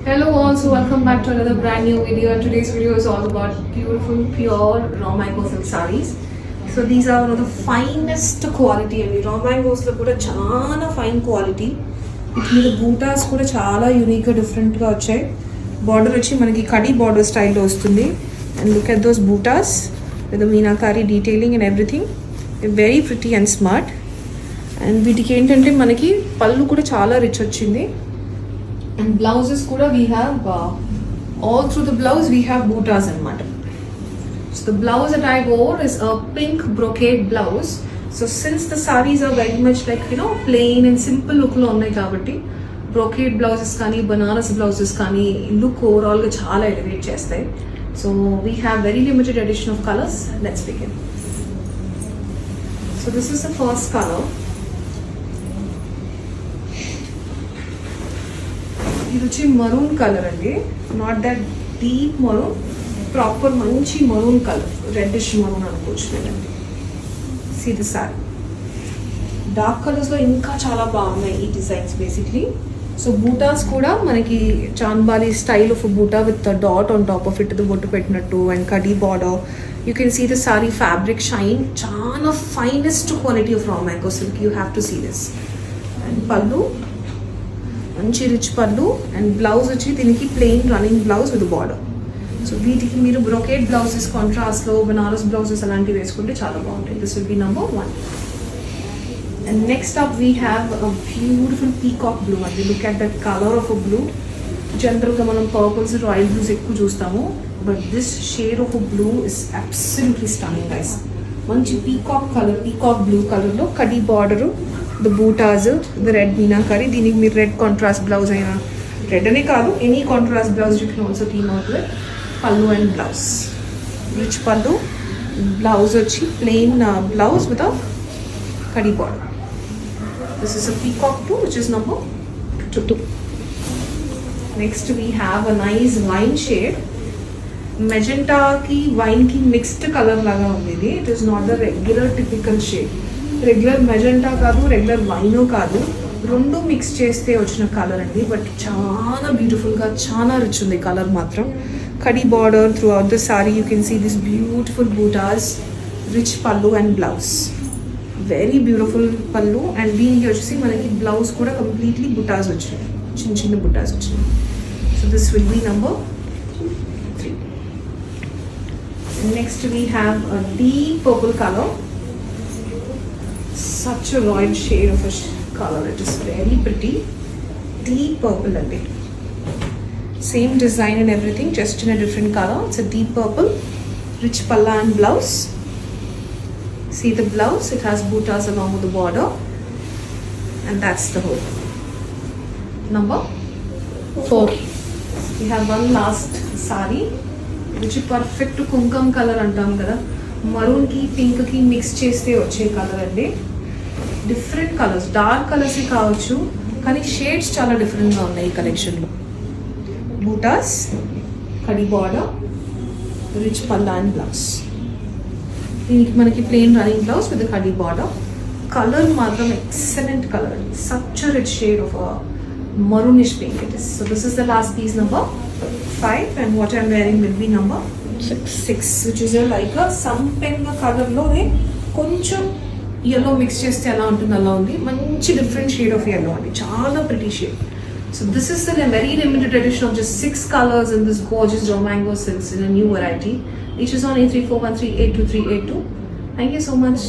Hello all, so welcome back to another brand new video, and today's video is all about beautiful pure raw mango silk sarees. So these are one of the finest quality and raw mangoes lo kuda chaana fine quality. Itmida bootas kuda chaala unique ga different ga vachayi. Border vachi manaki kadi border style lo vastundi, and look at those bootas with the meenakari detailing and everything. They're very pretty and smart. And వీటికి ఏంటంటే మనకి పళ్ళు కూడా చాలా rich వచ్చింది. And blouses kuda we have all through the blouse we have bootas anamata. So the blouse that I wore is a pink brocade blouse. So since the sarees are very much like plain and simple look lo unnai kabatti brocade blouses kani banaras blouses kani look overall ga chaala elevate chestayi. So we have very limited edition of colors. Let's begin. So this is the first color. ఇది వచ్చి maroon colour అండి, not that deep maroon, proper మంచి maroon colour, reddish maroon అనుకోవచ్చు లేదండి. See the sorry dark కలర్స్లో ఇంకా చాలా బాగున్నాయి ఈ డిజైన్స్ బేసిక్లీ. సో బూటాస్ కూడా మనకి chandbali style of buta with dot on top of it, బొట్టు పెట్టినట్టు, and kadi border. You can see the sari fabric shine, చాలా finest quality of raw mango silk. You have to see this. And pallu మంచి rich pallu, and blouse వచ్చి దీనికి plain running blouse with border. So వీటికి మీరు brocade blouses కాంట్రాస్ట్లో Banaras blouses అలాంటివి వేసుకుంటే చాలా బాగుంటాయి. This will be number 1. And next up we have a beautiful peacock blue అండి. Look at that colour of a blue. జనరల్గా మనం పర్పుల్స్, రాయల్ బ్లూస్ ఎక్కువ చూస్తాము, but this shade of a blue is absolutely stunning guys. మంచి peacock colour, peacock blue కలర్లో kadi border, the butas, the red meenakari. దీనికి మీరు red contrast blouse అయినా, red అనే కాదు any contrast blouse you can also team out with. Pallu and blouse, rich pallu, blouse వచ్చి plain blouse with a kadi border. This is a peacock blue which is number 2. Next we have a nice wine shade. మెజెంటాకి వైన్కి mixed colour లాగా ఉంది ఇది. It is not the regular typical shade. Regular magenta కాదు, regular వైనో కాదు, రెండు mix చేస్తే వచ్చిన కలర్ అండి. బట్ చాలా బ్యూటిఫుల్గా, చాలా రిచ్ ఉంది కలర్ మాత్రం. కడీ border throughout the sari. You can see this beautiful బూటాస్, rich pallu and blouse. Very beautiful pallu. And దీనికి వచ్చేసి మనకి బ్లౌజ్ కూడా కంప్లీట్లీ బుటాస్ వచ్చినాయి, చిన్న చిన్న బుటాస్ వచ్చినాయి. So this will be number 3. Next we have a deep purple colour. Such a royal shade of a color. It is very pretty. Deep purple andi. Same design and everything, just in a different color. It's a deep purple, rich palla and blouse. See the blouse, it has bootas along with the border, and that's the whole. Number 4. We have one last sari, which is perfect kumkum color antam kada. Maroon ki pink ki mix cheste vache color andi. Different colours, dark colours కావచ్చు, కానీ shades చాలా డిఫరెంట్గా ఉన్నాయి ఈ కలెక్షన్లో. Butas, kadi border, rich palla and blouse. దీనికి మనకి plain running blouse with kadi border. Colour మాత్రం excellent colour, such a rich shade of a maroonish pink it is. So this is the last piece, number 5, and what I'm wearing will be number 6, which is like a సంపెంగ కలర్లోనే కొంచెం yellow mix చేస్తే ఎలా ఉంటుంది అలా ఉంది. మంచి different shade of yellow అండి, చాలా pretty shade. So this is the very limited edition of just 6 colours in this gorgeous raw mango silks in a new variety. Each is on 8341382382. Thank you so much.